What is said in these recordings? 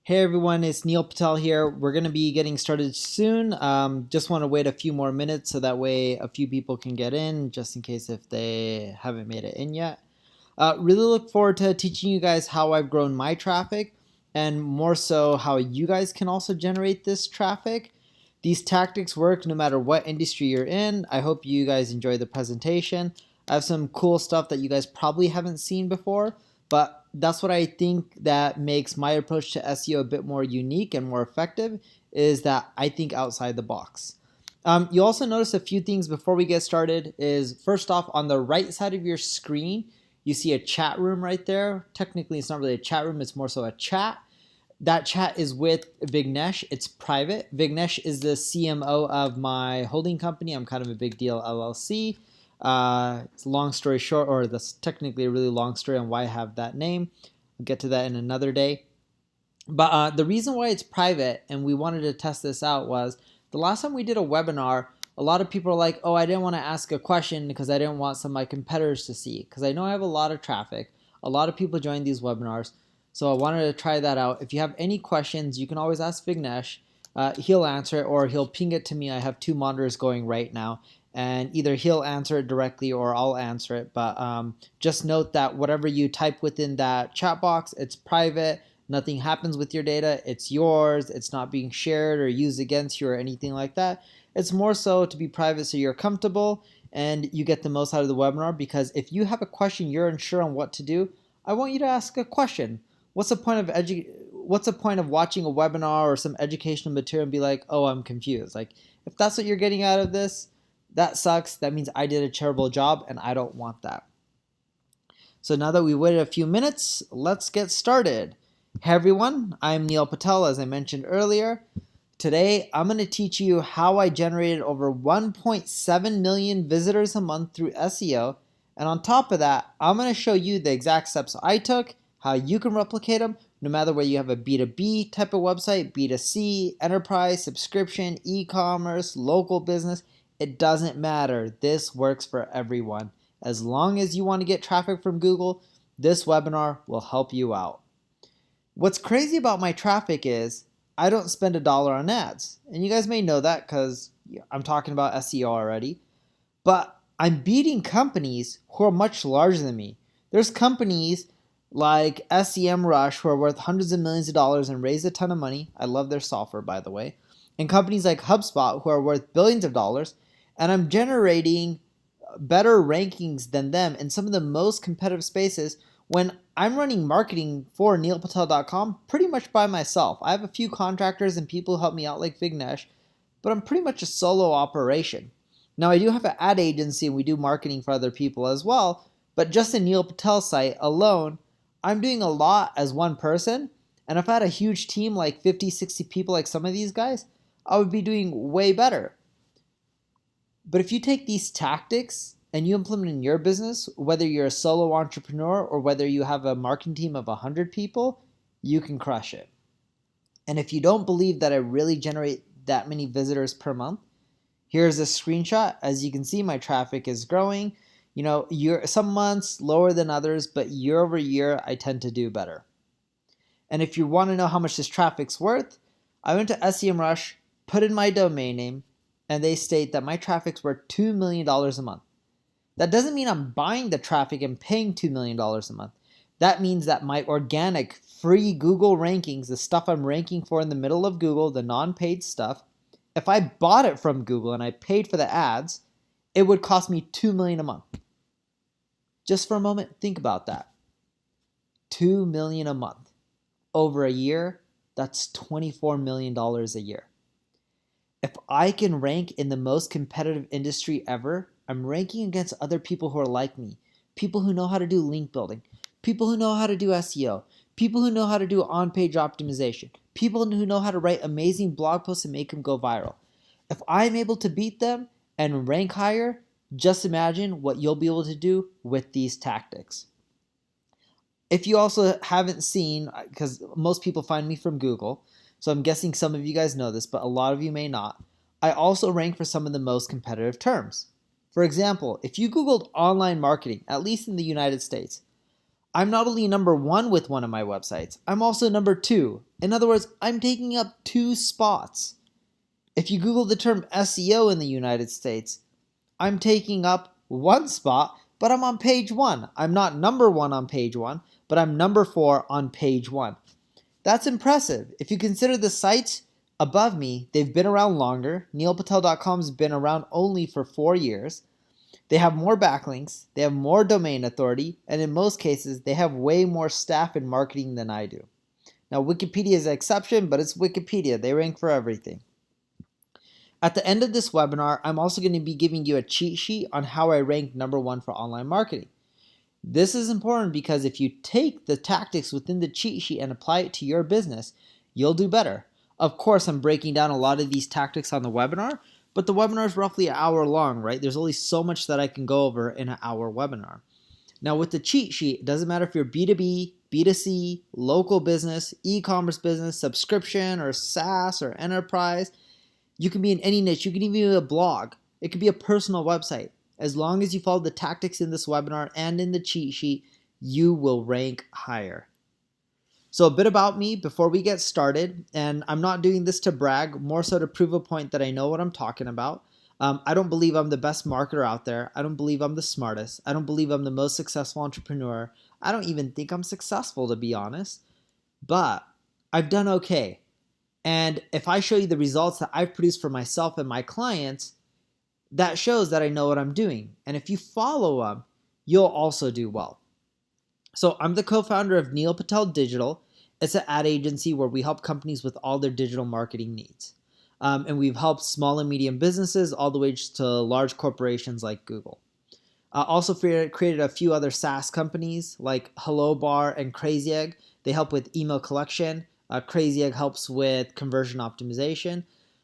Hey everyone, it's Neil Patel here. We're going to be getting started soon. Just want to wait a few more minutes so that way a few people can get in, just in case if they haven't made it in yet. Really look forward to teaching you guys how I've grown my traffic and more so how you guys can also generate this traffic. These tactics work no matter what industry you're in. I hope you guys enjoy the presentation. I have some cool stuff that you guys probably haven't seen before, but that's what I think that makes my approach to SEO a bit more unique and more effective is that I think outside the box. You also notice a few things before we get started is first off on the right side of your screen, you see a chat room right there. Technically, it's not really a chat room, it's more so a chat. That chat is with Vignesh. It's private. Vignesh is the CMO of my holding company. I'm kind of a big deal LLC. It's a long story short, or that's technically a really long story on why I have that name. I'll get to that in another day. But the reason why it's private and we wanted to test this out was the last time we did a webinar, a lot of people are like, oh, I didn't want to ask a question because I didn't want some of my competitors to see. Because I know I have a lot of traffic. A lot of people join these webinars. So I wanted to try that out. If you have any questions, you can always ask Vignesh. He'll answer it or he'll ping it to me. I have two monitors going right now. And either he'll answer it directly or I'll answer it. But just note that whatever you type within that chat box, it's private. Nothing happens with your data. It's yours. It's not being shared or used against you or anything like that. It's more so to be private so you're comfortable and you get the most out of the webinar, because if you have a question you're unsure on what to do, I want you to ask a question. What's the point of watching a webinar or some educational material and be like, oh, I'm confused? Like, if that's what you're getting out of this, that sucks. That means I did a terrible job and I don't want that. So now that we waited a few minutes, let's get started. Hey everyone, I'm Neil Patel, as I mentioned earlier. Today, I'm going to teach you how I generated over 1.7 million visitors a month through SEO. And on top of that, I'm going to show you the exact steps I took, how you can replicate them, no matter whether you have a B2B type of website, B2C, enterprise, subscription, e-commerce, local business. It doesn't matter. This works for everyone. As long as you want to get traffic from Google, this webinar will help you out. What's crazy about my traffic is I don't spend a dollar on ads. And you guys may know that because I'm talking about SEO already. But I'm beating companies who are much larger than me. There's companies like SEMrush who are worth hundreds of millions of dollars and raise a ton of money. I love their software, by the way. And companies like HubSpot who are worth billions of dollars. And I'm generating better rankings than them in some of the most competitive spaces when I'm running marketing for neilpatel.com pretty much by myself. I have a few contractors and people who help me out like Vignesh, but I'm pretty much a solo operation. Now I do have an ad agency and we do marketing for other people as well, but just the Neil Patel site alone, I'm doing a lot as one person. And if I had a huge team like 50, 60 people like some of these guys, I would be doing way better. But if you take these tactics and you implement in your business, whether you're a solo entrepreneur or whether you have a marketing team of 100 people, you can crush it. And if you don't believe that I really generate that many visitors per month, here's a screenshot. As you can see, my traffic is growing. Some months lower than others, but year over year, I tend to do better. And if you want to know how much this traffic's worth, I went to SEMrush, put in my domain name, and they state that my traffic's worth $2 million a month. That doesn't mean I'm buying the traffic and paying $2 million a month. That means that my organic, free Google rankings, the stuff I'm ranking for in the middle of Google, the non-paid stuff, if I bought it from Google and I paid for the ads, it would cost me $2 million a month. Just for a moment, think about that. $2 million a month. Over a year, that's $24 million a year. If I can rank in the most competitive industry ever, I'm ranking against other people who are like me. People who know how to do link building. People who know how to do SEO. People who know how to do on-page optimization. People who know how to write amazing blog posts and make them go viral. If I'm able to beat them and rank higher, just imagine what you'll be able to do with these tactics. If you also haven't seen, because most people find me from Google, so I'm guessing some of you guys know this, but a lot of you may not, I also rank for some of the most competitive terms. For example, if you Googled online marketing, at least in the United States, I'm not only number one with one of my websites, I'm also number two. In other words, I'm taking up 2 spots. If you Google the term SEO in the United States, I'm taking up 1 spot, but I'm on page 1. I'm not number 1 on page 1, but I'm number 4 on page 1. That's impressive. If you consider the sites above me, they've been around longer. neilpatel.com's been around only for 4 years. They have more backlinks, they have more domain authority, and in most cases, they have way more staff and marketing than I do. Now, Wikipedia is an exception, but it's Wikipedia. They rank for everything. At the end of this webinar, I'm also going to be giving you a cheat sheet on how I rank number 1 for online marketing. This is important because if you take the tactics within the cheat sheet and apply it to your business, you'll do better. Of course, I'm breaking down a lot of these tactics on the webinar, but the webinar is roughly an hour long, right? There's only so much that I can go over in an hour webinar. Now with the cheat sheet, it doesn't matter if you're B2B, B2C, local business, e-commerce business, subscription, or SaaS, or enterprise. You can be in any niche. You can even be a blog. It could be a personal website. As long as you follow the tactics in this webinar and in the cheat sheet, you will rank higher. So a bit about me before we get started, and I'm not doing this to brag, more so to prove a point that I know what I'm talking about. I don't believe I'm the best marketer out there. I don't believe I'm the smartest. I don't believe I'm the most successful entrepreneur. I don't even think I'm successful, to be honest. But I've done okay. And if I show you the results that I've produced for myself and my clients, that shows that I know what I'm doing. And if you follow them, you'll also do well. So I'm the co-founder of Neil Patel Digital. It's an ad agency where we help companies with all their digital marketing needs. And we've helped small and medium businesses all the way to large corporations like Google. Also created a few other SaaS companies like Hello Bar and Crazy Egg. They help with email collection. Crazy Egg helps with conversion optimization.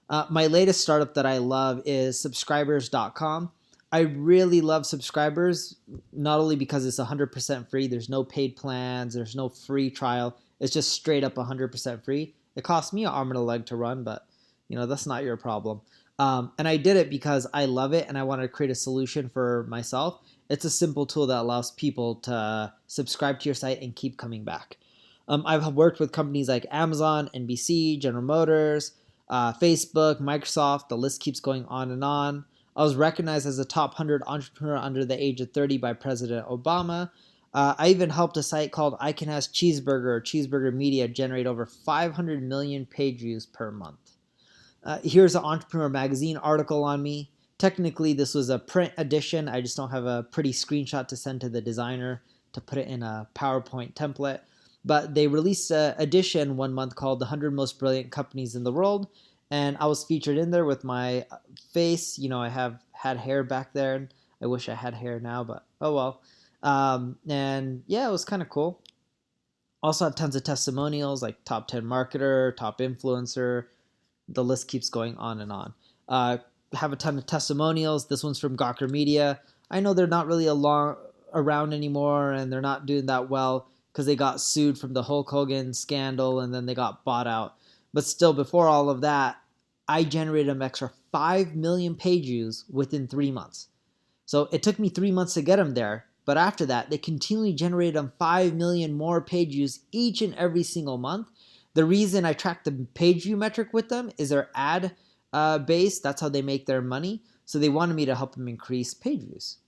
My latest startup that I love is subscribers.com. I really love Subscribers, not only because it's 100% free. There's no paid plans. There's no free trial. It's just straight up 100% free. It cost me an arm and a leg to run, but that's not your problem. And I did it because I love it and I wanted to create a solution for myself. It's a simple tool that allows people to subscribe to your site and keep coming back. I've worked with companies like Amazon, NBC, General Motors, Facebook, Microsoft. The list keeps going on and on. I was recognized as a top 100 entrepreneur under the age of 30 by President Obama. I even helped a site called I Can Ask Cheeseburger or Cheeseburger Media generate over 500 million page views per month. Here's an Entrepreneur Magazine article on me. Technically, this was a print edition. I just don't have a pretty screenshot to send to the designer to put it in a PowerPoint template. But they released an edition one month called The 100 Most Brilliant Companies in the World. And I was featured in there with my face. I have had hair back there. I wish I had hair now, but oh well. And yeah, it was kind of cool. Also have tons of testimonials like top 10 marketer, top influencer. The list keeps going on and on. Have a ton of testimonials. This one's from Gawker Media. I know they're not really around anymore and they're not doing that well because they got sued from the Hulk Hogan scandal and then they got bought out. But still, before all of that, I generated an extra 5 million page views within 3 months. So it took me 3 months to get them there. But after that, they continually generated them 5 million more page views each and every single month. The reason I track the page view metric with them is their ad base. That's how they make their money. So they wanted me to help them increase page views.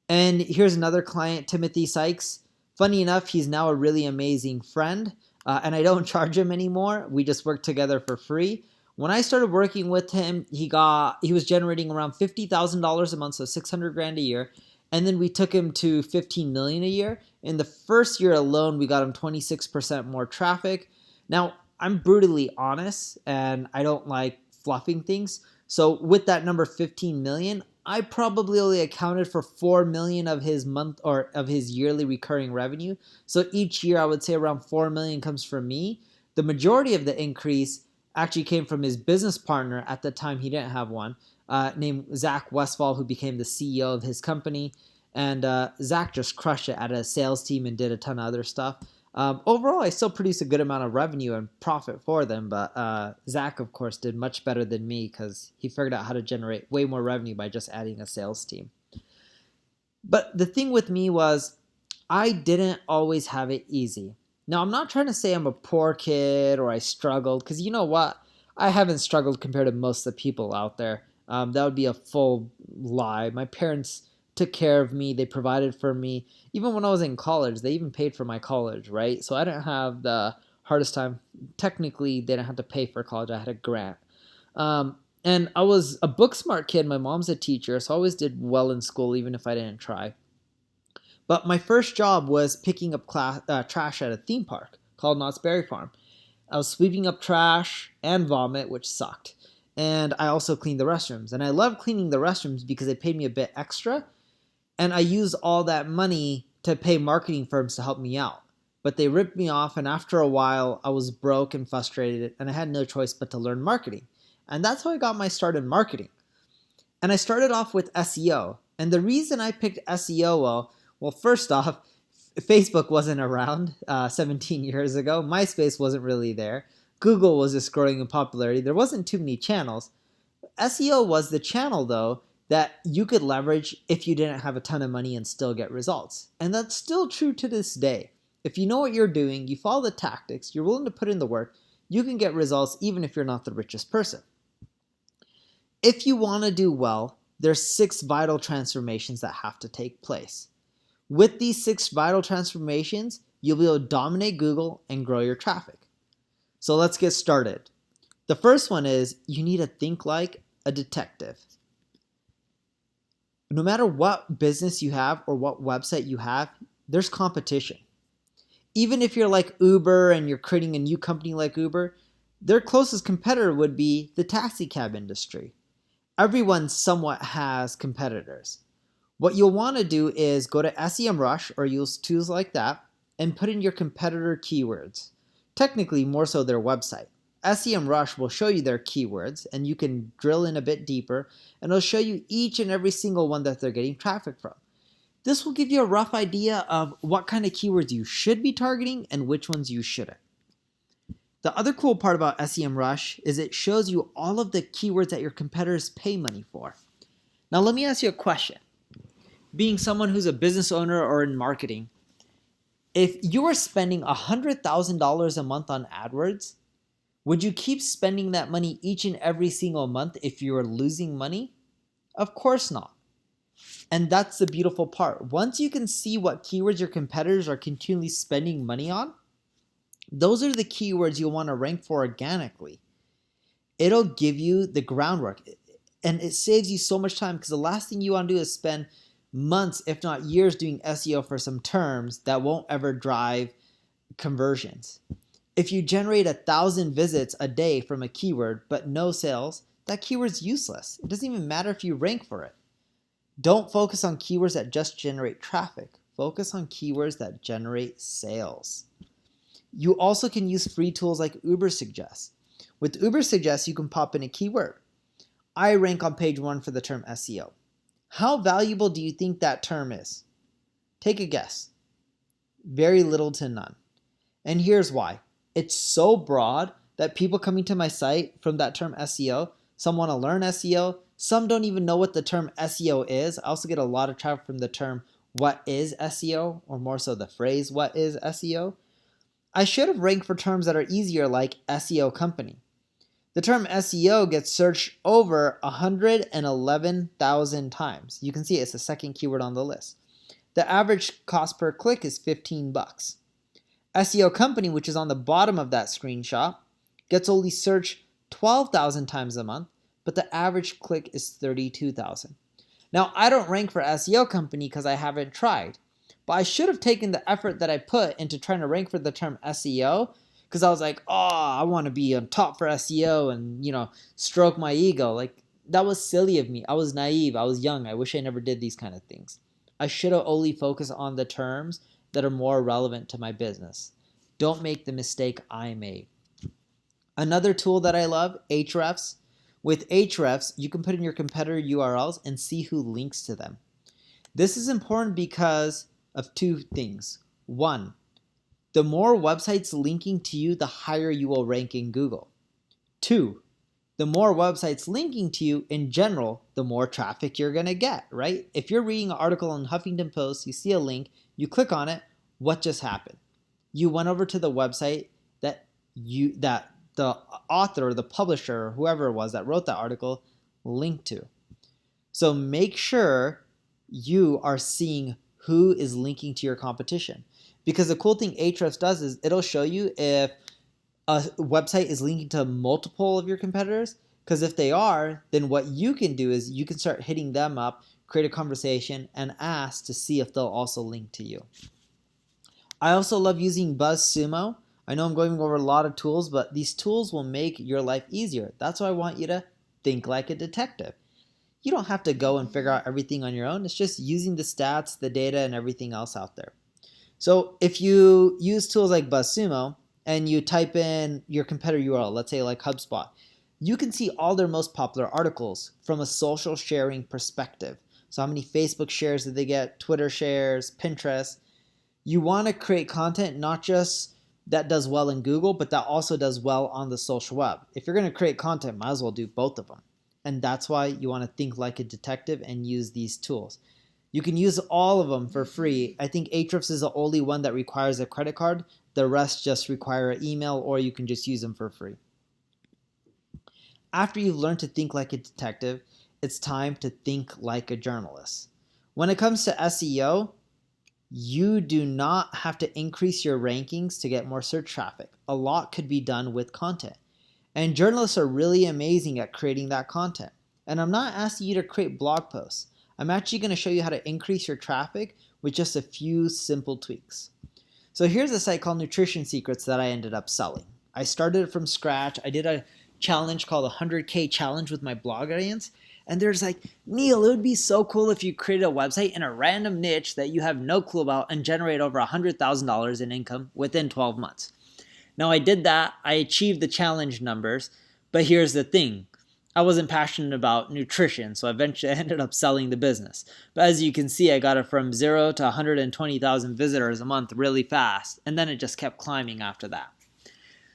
And here's another client, Timothy Sykes. Funny enough, he's now a really amazing friend. And I don't charge him anymore. We just work together for free. When I started working with him, he was generating around $50,000 a month, so $600,000 a year. And then we took him to $15 million a year. In the first year alone, we got him 26% more traffic. Now, I'm brutally honest, and I don't like fluffing things. So with that number 15 million, I probably only accounted for 4 million of his month or of his yearly recurring revenue. So each year I would say around 4 million comes from me. The majority of the increase actually came from his business partner. At the time, he didn't have one, named Zach Westfall, who became the CEO of his company. And Zach just crushed it at a sales team and did a ton of other stuff. Overall, I still produced a good amount of revenue and profit for them, but Zach, of course, did much better than me because he figured out how to generate way more revenue by just adding a sales team. But the thing with me was I didn't always have it easy. Now, I'm not trying to say I'm a poor kid or I struggled, because you know what? I haven't struggled compared to most of the people out there. That would be a full lie. My parents took care of me, they provided for me. Even when I was in college, they even paid for my college, right? So I didn't have the hardest time. Technically, they didn't have to pay for college, I had a grant. And I was a book smart kid. My mom's a teacher, so I always did well in school, even if I didn't try. But my first job was picking up trash at a theme park called Knott's Berry Farm. I was sweeping up trash and vomit, which sucked. And I also cleaned the restrooms. And I loved cleaning the restrooms because they paid me a bit extra. And I used all that money to pay marketing firms to help me out. But they ripped me off, and after a while, I was broke and frustrated, and I had no choice but to learn marketing. And that's how I got my start in marketing. And I started off with SEO. And the reason I picked SEO, well, first off, Facebook wasn't around 17 years ago. MySpace wasn't really there. Google was just growing in popularity. There wasn't too many channels. SEO was the channel, though, that you could leverage if you didn't have a ton of money and still get results. And that's still true to this day. If you know what you're doing, you follow the tactics, you're willing to put in the work, you can get results even if you're not the richest person. If you want to do well, there's 6 vital transformations that have to take place. With these 6 vital transformations, you'll be able to dominate Google and grow your traffic. So let's get started. The first one is you need to think like a detective. No matter what business you have or what website you have, there's competition. Even if you're like Uber and you're creating a new company like Uber, their closest competitor would be the taxi cab industry. Everyone somewhat has competitors. What you'll want to do is go to SEMrush or use tools like that and put in your competitor keywords. Technically, more so their website. SEMrush will show you their keywords and you can drill in a bit deeper and it'll show you each and every single one that they're getting traffic from. This will give you a rough idea of what kind of keywords you should be targeting and which ones you shouldn't. The other cool part about SEMrush is it shows you all of the keywords that your competitors pay money for. Now let me ask you a question. Being someone who's a business owner or in marketing, if you were spending $100,000 a month on AdWords, would you keep spending that money each and every single month if you were losing money? Of course not. And that's the beautiful part. Once you can see what keywords your competitors are continually spending money on, those are the keywords you'll want to rank for organically. It'll give you the groundwork and it saves you so much time because the last thing you want to do is spend months, if not years, doing SEO for some terms that won't ever drive conversions. If you generate 1,000 visits a day from a keyword but no sales, that keyword's useless. It doesn't even matter if you rank for it. Don't focus on keywords that just generate traffic. Focus on keywords that generate sales. You also can use free tools like Uber Suggest. With Uber Suggest, you can pop in a keyword. I rank on page 1 for the term SEO. How valuable do you think that term is? Take a guess. Very little to none. And here's why. It's so broad that people coming to my site from that term SEO, some want to learn SEO, some don't even know what the term SEO is. I also get a lot of traffic from the term what is SEO, or more so the phrase what is SEO. I should have ranked for terms that are easier like SEO company. The term SEO gets searched over 111,000 times. You can see it's the second keyword on the list. The average cost per click is $15. SEO company, which is on the bottom of that screenshot, gets only searched 12,000 times a month, but the average click is 32,000. Now, I don't rank for SEO company because I haven't tried, but I should have taken the effort that I put into trying to rank for the term SEO because I was like, oh, I want to be on top for SEO and, stroke my ego. Like, that was silly of me. I was naive. I was young. I wish I never did these kind of things. I should have only focused on the terms that are more relevant to my business. Don't make the mistake I made. Another tool that I love, Ahrefs. With Ahrefs, you can put in your competitor URLs and see who links to them. This is important because of 2 things. 1, the more websites linking to you, the higher you will rank in Google. 2, the more websites linking to you in general, the more traffic you're going to get, right? If you're reading an article on Huffington Post, you see a link, You click on it, what just happened? You went over to the website that the author or the publisher or whoever it was that wrote that article linked to. So make sure you are seeing who is linking to your competition. Because the cool thing Ahrefs does is it'll show you if a website is linking to multiple of your competitors. Because if they are, then what you can do is you can start hitting them up, create a conversation, and ask to see if they'll also link to you. I also love using BuzzSumo. I know I'm going over a lot of tools, but these tools will make your life easier. That's why I want you to think like a detective. You don't have to go and figure out everything on your own. It's just using the stats, the data, and everything else out there. So if you use tools like BuzzSumo and you type in your competitor URL, let's say like HubSpot, you can see all their most popular articles from a social sharing perspective. So how many Facebook shares did they get, Twitter shares, Pinterest. You want to create content not just that does well in Google, but that also does well on the social web. If you're going to create content, might as well do both of them. And that's why you want to think like a detective and use these tools. You can use all of them for free. I think Ahrefs is the only one that requires a credit card. The rest just require an email, or you can just use them for free. After you've learned to think like a detective, it's time to think like a journalist. When it comes to SEO, you do not have to increase your rankings to get more search traffic. A lot could be done with content. And journalists are really amazing at creating that content. And I'm not asking you to create blog posts. I'm actually going to show you how to increase your traffic with just a few simple tweaks. So here's a site called Nutrition Secrets that I ended up selling. I started it from scratch. I did a challenge called 100K challenge with my blog audience. And there's like, Neil, it would be so cool if you created a website in a random niche that you have no clue about and generate over $100,000 in income within 12 months. Now I did that. I achieved the challenge numbers. But here's the thing. I wasn't passionate about nutrition, so eventually I ended up selling the business. But as you can see, I got it from 0 to 120,000 visitors a month really fast, and then it just kept climbing after that.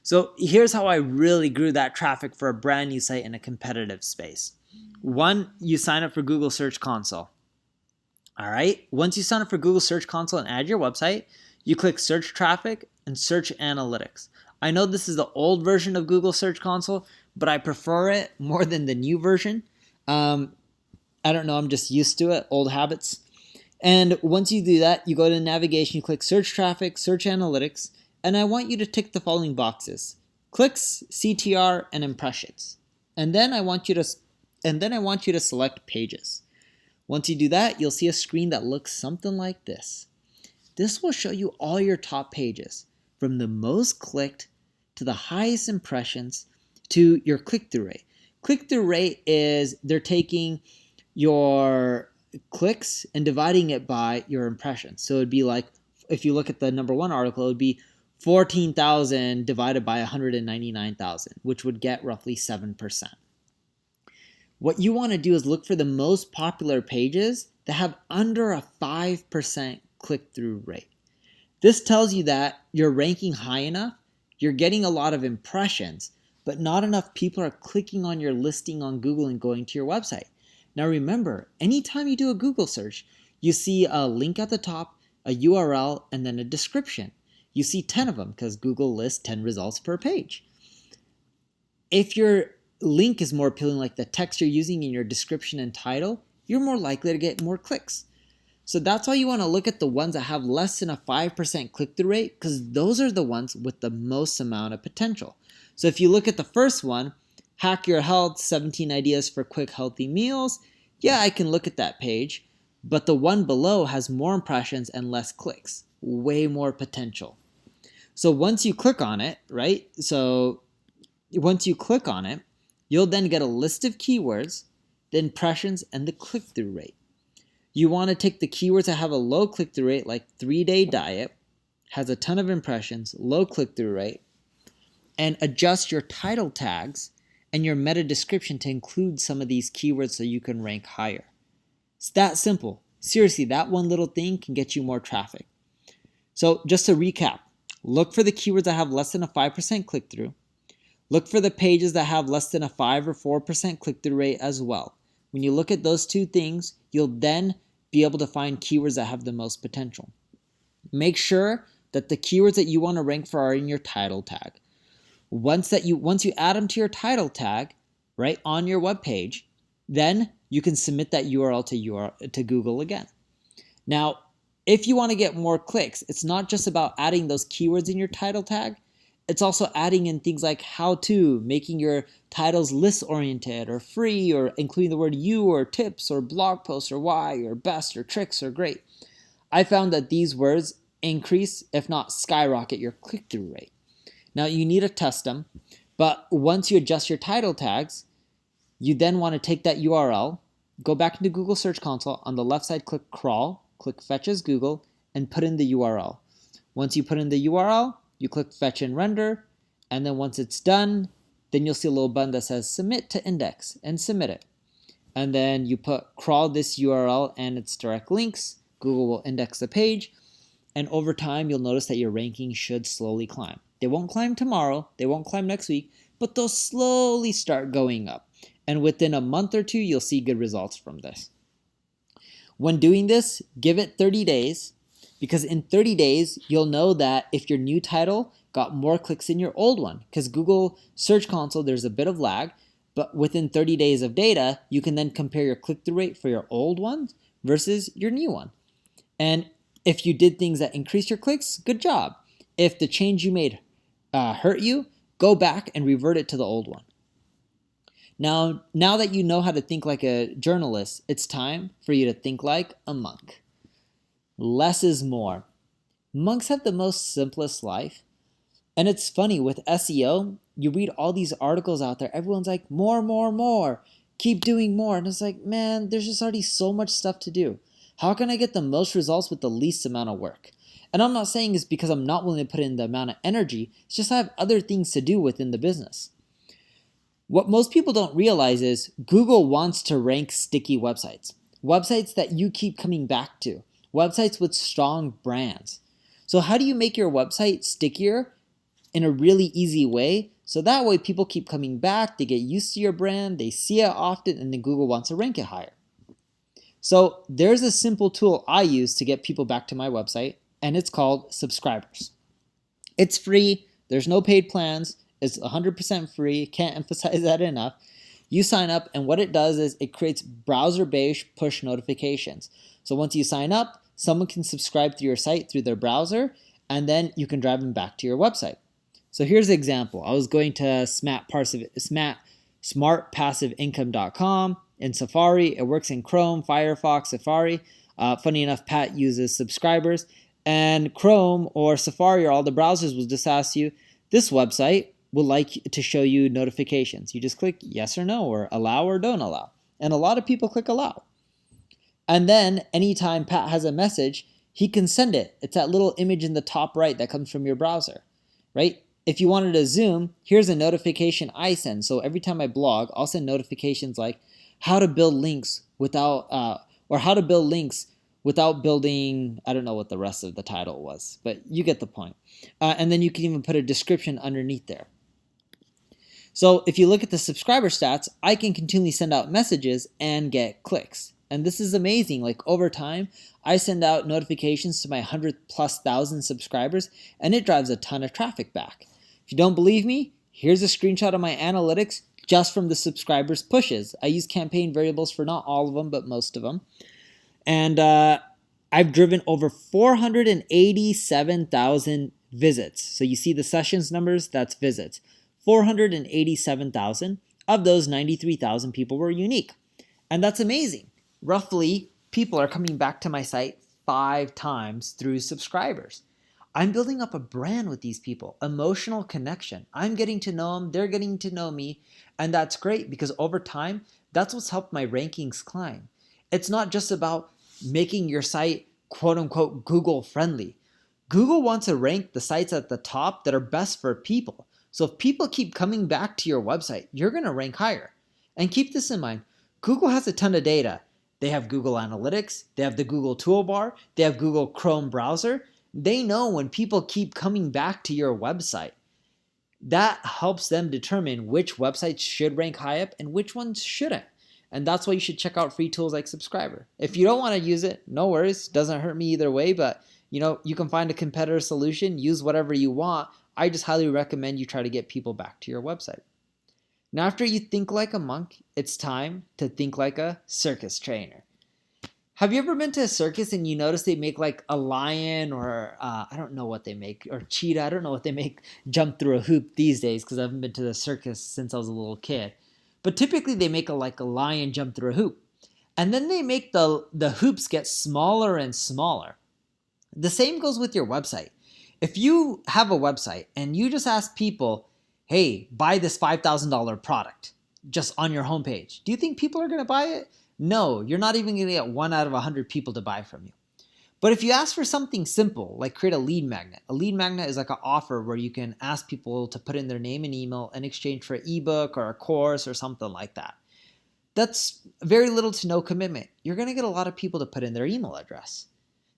So here's how I really grew that traffic for a brand new site in a competitive space. 1, you sign up for Google Search Console. All right, once you sign up for Google Search Console and add your website, you click Search Traffic and Search Analytics. I know this is the old version of Google Search Console, but I prefer it more than the new version. I don't know, I'm just used to it, old habits. And once you do that, you go to navigation, you click Search Traffic, Search Analytics, and I want you to tick the following boxes: clicks, CTR, and impressions. And then I want you to select pages. Once you do that, you'll see a screen that looks something like this. This will show you all your top pages, from the most clicked to the highest impressions to your click-through rate. Click-through rate is they're taking your clicks and dividing it by your impressions. So it'd be like, if you look at the number 1 article, it would be 14,000 divided by 199,000, which would get roughly 7%. What you want to do is look for the most popular pages that have under a 5% click-through rate. This tells you that you're ranking high enough, you're getting a lot of impressions, but not enough people are clicking on your listing on Google and going to your website. Now remember, anytime you do a Google search, you see a link at the top, a URL, and then a description. You see 10 of them because Google lists 10 results per page. If your link is more appealing, like the text you're using in your description and title, you're more likely to get more clicks. So that's why you want to look at the ones that have less than a 5% click-through rate, because those are the ones with the most amount of potential. So if you look at the first one, Hack Your Health, 17 Ideas for Quick Healthy Meals, yeah, I can look at that page, but the one below has more impressions and less clicks, way more potential. So once you click on it, right? So once you click on it, you'll then get a list of keywords, the impressions, and the click-through rate. You want to take the keywords that have a low click-through rate, like 3-day diet, has a ton of impressions, low click-through rate, and adjust your title tags and your meta description to include some of these keywords so you can rank higher. It's that simple. Seriously, that one little thing can get you more traffic. So just to recap, look for the keywords that have less than a 5% click-through. Look for the pages that have less than a 5 or 4% click-through rate as well. When you look at those two things, you'll then be able to find keywords that have the most potential. Make sure that the keywords that you want to rank for are in your title tag. Once you add them to your title tag, right, on your web page, then you can submit that URL to Google again. Now, if you want to get more clicks, it's not just about adding those keywords in your title tag. It's also adding in things like how to, making your titles list oriented or free, or including the word you or tips or blog posts or why or best or tricks or great. I found that these words increase, if not skyrocket, your click-through rate. Now, you need to test them, but once you adjust your title tags, you then want to take that URL, go back into Google Search Console, on the left side click Crawl, click Fetch as Google, and put in the URL. Once you put in the URL, you click Fetch and Render, and then once it's done, then you'll see a little button that says Submit to Index, and submit it. And then you crawl this URL and its direct links. Google will index the page, and over time, you'll notice that your rankings should slowly climb. They won't climb tomorrow, they won't climb next week, but they'll slowly start going up. And within a month or two, you'll see good results from this. When doing this, give it 30 days, because in 30 days, you'll know that if your new title got more clicks than your old one, because Google Search Console, there's a bit of lag, but within 30 days of data, you can then compare your click-through rate for your old one versus your new one. And if you did things that increase your clicks, good job. If the change you made hurt you, go back and revert it to the old one. Now that you know how to think like a journalist, it's time for you to think like a monk. Less is more. Monks have the most simplest life. And it's funny, with SEO, you read all these articles out there, everyone's like, more, more, more. Keep doing more. And it's like, man, there's just already so much stuff to do. How can I get the most results with the least amount of work? And I'm not saying it's because I'm not willing to put in the amount of energy. It's just I have other things to do within the business. What most people don't realize is Google wants to rank sticky websites. Websites that you keep coming back to. Websites with strong brands. So how do you make your website stickier in a really easy way? So that way people keep coming back, they get used to your brand, they see it often, and then Google wants to rank it higher. So there's a simple tool I use to get people back to my website, and it's called subscribers. It's free. There's no paid plans. It's 100% free. Can't emphasize that enough. You sign up, and what it does is it creates browser-based push notifications. So once you sign up, someone can subscribe to your site through their browser, and then you can drive them back to your website. So here's an example. I was going to smartpassiveincome.com. In Safari. It works in Chrome, Firefox, Safari. Funny enough, Pat uses subscribers. And Chrome or Safari or all the browsers will just ask you, this website will like to show you notifications. You just click yes or no, or allow or don't allow. And a lot of people click allow. And then anytime Pat has a message, he can send it. It's that little image in the top right that comes from your browser, right? If you wanted to zoom, here's a notification I send. So every time I blog, I'll send notifications like, how to build links without building, I don't know what the rest of the title was, but you get the point. And then you can even put a description underneath there. So if you look at the subscriber stats, I can continually send out messages and get clicks. And this is amazing. Like over time, I send out notifications to my 100,000+ subscribers, and it drives a ton of traffic back. If you don't believe me, here's a screenshot of my analytics just from the subscribers pushes. I use campaign variables for not all of them, but most of them. And I've driven over 487,000 visits. So you see the sessions numbers, that's visits. 487,000. Of those, 93,000 people were unique. And that's amazing. Roughly, people are coming back to my site 5 times through subscribers. I'm building up a brand with these people, emotional connection. I'm getting to know them, they're getting to know me, and that's great because over time, that's what's helped my rankings climb. It's not just about making your site quote unquote Google friendly. Google wants to rank the sites at the top that are best for people. So if people keep coming back to your website, you're going to rank higher. And keep this in mind, Google has a ton of data. They have Google Analytics, they have the Google Toolbar, they have Google Chrome browser. They know when people keep coming back to your website. That helps them determine which websites should rank high up and which ones shouldn't. And that's why you should check out free tools like Subscriber. If you don't want to use it, no worries. Doesn't hurt me either way, but You can find a competitor solution, use whatever you want. I just highly recommend you try to get people back to your website. Now, after you think like a monk, it's time to think like a circus trainer. Have you ever been to a circus and you notice they make like a lion or I don't know what they make, or cheetah, I don't know what they make, jump through a hoop these days because I haven't been to the circus since I was a little kid. But typically they make like a lion jump through a hoop. And then they make the hoops get smaller and smaller. The same goes with your website. If you have a website and you just ask people, hey, buy this $5,000 product just on your homepage, do you think people are going to buy it? No, you're not even going to get 1 out of 100 people to buy from you. But if you ask for something simple, like create a lead magnet is like an offer where you can ask people to put in their name and email in exchange for an ebook or a course or something like that. That's very little to no commitment. You're going to get a lot of people to put in their email address.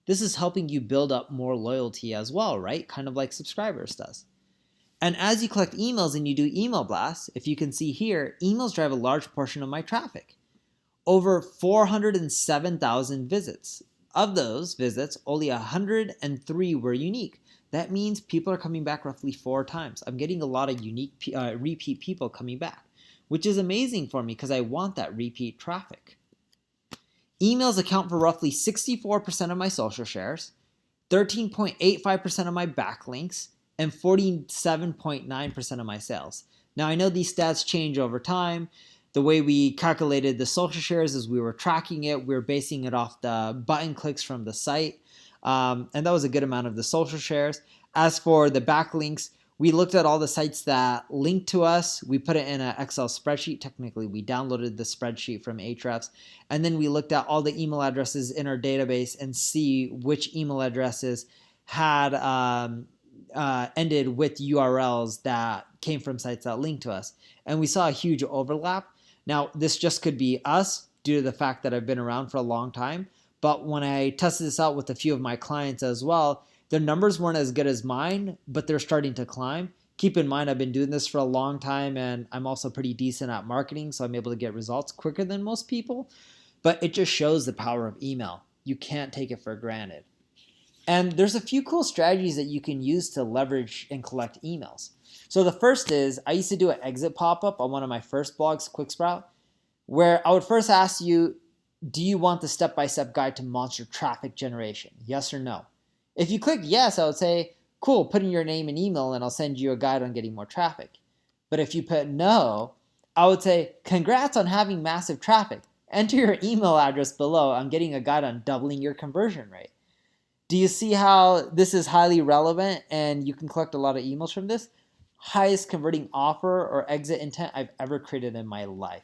This is helping you build up more loyalty as well, right? Kind of like subscribers does. And as you collect emails and you do email blasts, if you can see here, emails drive a large portion of my traffic. Over 407,000 visits. Of those visits, only 103 were unique. That means people are coming back roughly 4 times. I'm getting a lot of unique repeat people coming back, which is amazing for me because I want that repeat traffic. Emails account for roughly 64% of my social shares, 13.85% of my backlinks, and 47.9% of my sales. Now, I know these stats change over time. The way we calculated the social shares is we were tracking it. We were basing it off the button clicks from the site. And that was a good amount of the social shares. As for the backlinks, we looked at all the sites that linked to us. We put it in an Excel spreadsheet. Technically, we downloaded the spreadsheet from Ahrefs. And then we looked at all the email addresses in our database and see which email addresses had ended with URLs that came from sites that linked to us. And we saw a huge overlap. Now, this just could be us due to the fact that I've been around for a long time. But when I tested this out with a few of my clients as well, their numbers weren't as good as mine, but they're starting to climb. Keep in mind, I've been doing this for a long time, and I'm also pretty decent at marketing, so I'm able to get results quicker than most people. But it just shows the power of email. You can't take it for granted. And there's a few cool strategies that you can use to leverage and collect emails. So the first is, I used to do an exit pop-up on one of my first blogs, QuickSprout, where I would first ask you, do you want the step-by-step guide to monster traffic generation? Yes or no? If you click yes, I would say, cool, put in your name and email and I'll send you a guide on getting more traffic. But if you put no, I would say, congrats on having massive traffic. Enter your email address below. I'm getting a guide on doubling your conversion rate. Do you see how this is highly relevant and you can collect a lot of emails from this? Highest converting offer or exit intent I've ever created in my life.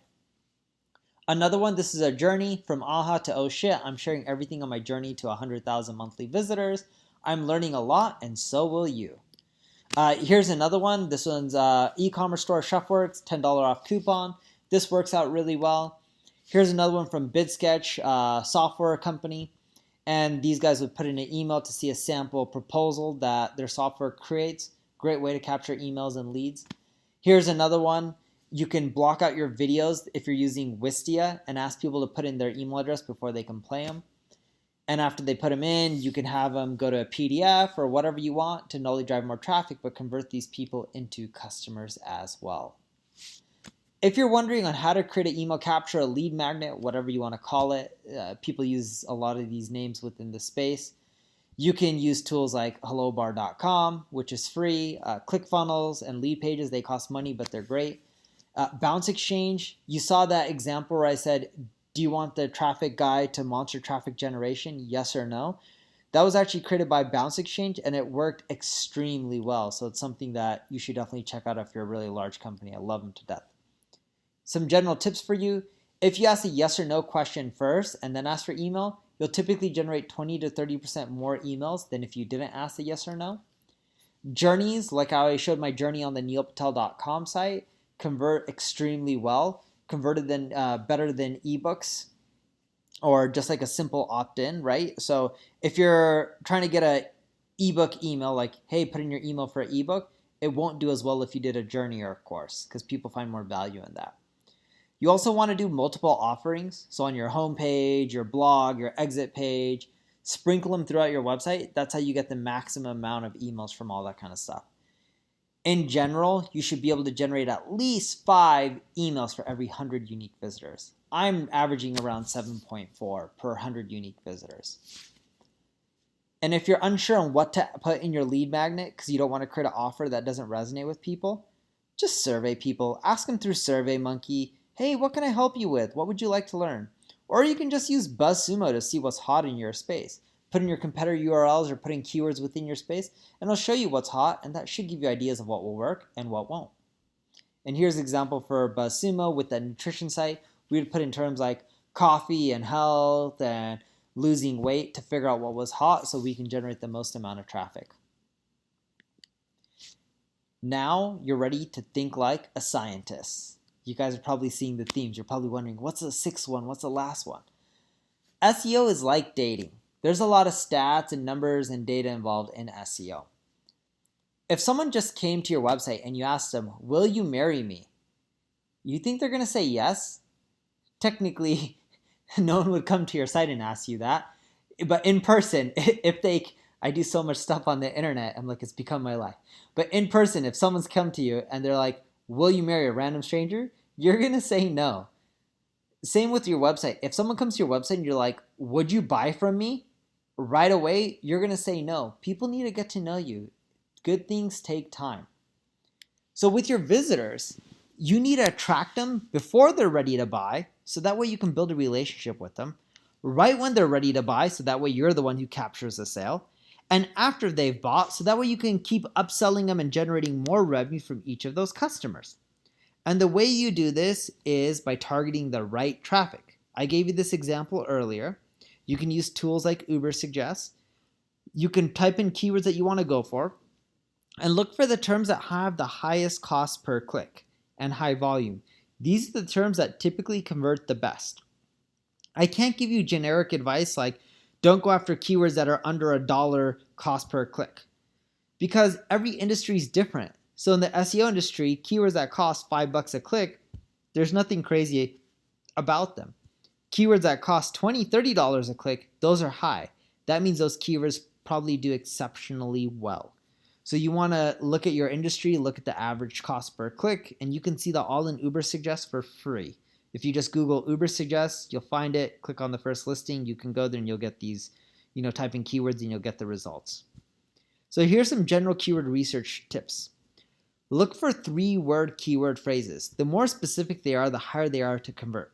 Another one, this is a journey from aha to oh shit. I'm sharing everything on my journey to 100,000 monthly visitors. I'm learning a lot and so will you. Here's another one. This one's e-commerce store Chefworks, $10 off coupon. This works out really well. Here's another one from BidSketch, software company. And these guys would put in an email to see a sample proposal that their software creates. Great way to capture emails and leads. Here's another one. You can block out your videos if you're using Wistia and ask people to put in their email address before they can play them. And after they put them in, you can have them go to a PDF or whatever you want to not only drive more traffic, but convert these people into customers as well. If you're wondering on how to create an email capture, a lead magnet, whatever you want to call it, people use a lot of these names within the space. You can use tools like hellobar.com, which is free, ClickFunnels and Lead Pages. They cost money, but they're great. Bounce Exchange, you saw that example where I said, do you want the traffic guide to monster traffic generation? Yes or no? That was actually created by Bounce Exchange and it worked extremely well. So it's something that you should definitely check out if you're a really large company. I love them to death. Some general tips for you. If you ask a yes or no question first and then ask for email, you'll typically generate 20 to 30% more emails than if you didn't ask a yes or no. Journeys, like how I showed my journey on the neilpatel.com site, convert extremely well, converted better than ebooks or just like a simple opt-in, right? So if you're trying to get an ebook email, like, hey, put in your email for an ebook, it won't do as well if you did a journey or a course because people find more value in that. You also want to do multiple offerings. So on your homepage, your blog, your exit page, Sprinkle them throughout your website. That's how you get the maximum amount of emails from all that kind of stuff. In general, you should be able to generate at least 5 emails for every 100 unique visitors. I'm averaging around 7.4 per 100 unique visitors. And if you're unsure on what to put in your lead magnet because you don't want to create an offer that doesn't resonate with people, just survey people. Ask them through SurveyMonkey, hey, what can I help you with? What would you like to learn? Or you can just use BuzzSumo to see what's hot in your space. Put in your competitor URLs or put in keywords within your space, and it'll show you what's hot, and that should give you ideas of what will work and what won't. And here's an example for BuzzSumo with the nutrition site. We would put in terms like coffee and health and losing weight to figure out what was hot so we can generate the most amount of traffic. Now you're ready to think like a scientist. You guys are probably seeing the themes. You're probably wondering, what's the sixth one? What's the last one? SEO is like dating. There's a lot of stats and numbers and data involved in SEO. If someone just came to your website and you asked them, will you marry me? You think they're going to say yes? Technically, no one would come to your site and ask you that. But in person, I do so much stuff on the internet. I'm like, it's become my life. But in person, if someone's come to you and they're like, will you marry a random stranger? You're going to say no. Same with your website. If someone comes to your website and you're like, would you buy from me? Right away, you're going to say no. People need to get to know you. Good things take time. So with your visitors, you need to attract them before they're ready to buy, so that way you can build a relationship with them. Right when they're ready to buy, so that way you're the one who captures the sale. And after they've bought, so that way you can keep upselling them and generating more revenue from each of those customers. And the way you do this is by targeting the right traffic. I gave you this example earlier. You can use tools like Ubersuggest. You can type in keywords that you want to go for and look for the terms that have the highest cost per click and high volume. These are the terms that typically convert the best. I can't give you generic advice like don't go after keywords that are under $1 cost per click because every industry is different. So in the SEO industry, keywords that cost $5 a click, there's nothing crazy about them. Keywords that cost $20, $30 a click, those are high. That means those keywords probably do exceptionally well. So you want to look at your industry, look at the average cost per click, and you can see that all in Ubersuggest for free. If you just Google Ubersuggest, you'll find it. Click on the first listing. You can go there and you'll get these, type in keywords and you'll get the results. So here's some general keyword research tips. Look for 3-word keyword phrases. The more specific they are, the higher they are to convert.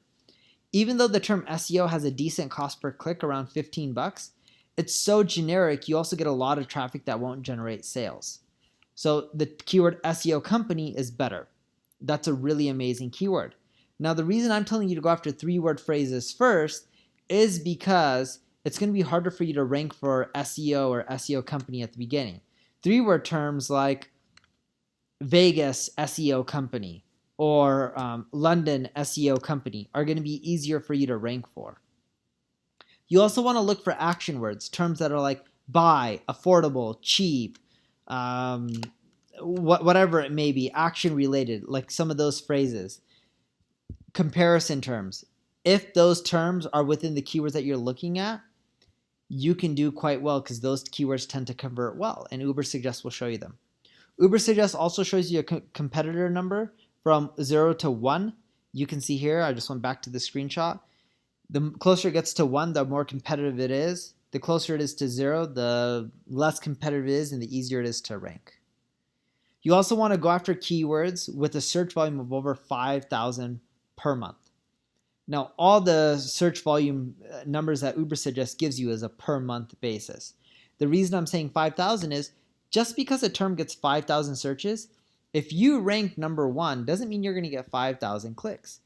Even though the term SEO has a decent cost per click around $15, it's so generic, you also get a lot of traffic that won't generate sales. So the keyword SEO company is better. That's a really amazing keyword. Now, the reason I'm telling you to go after 3-word phrases first is because it's going to be harder for you to rank for SEO or SEO company at the beginning. 3-word terms like Vegas SEO company or London SEO company are going to be easier for you to rank for. You also want to look for action words, terms that are like buy, affordable, cheap, whatever it may be, action related, like some of those phrases. Comparison terms. If those terms are within the keywords that you're looking at, you can do quite well because those keywords tend to convert well, and Ubersuggest will show you them. Ubersuggest also shows you a competitor number from 0 to 1. You can see here, I just went back to the screenshot. The closer it gets to 1, the more competitive it is. The closer it is to 0, the less competitive it is and the easier it is to rank. You also want to go after keywords with a search volume of over 5,000 per month. Now, all the search volume numbers that Ubersuggest gives you is a per month basis. The reason I'm saying 5,000 is just because a term gets 5,000 searches, if you rank number 1, doesn't mean you're going to get 5,000 clicks.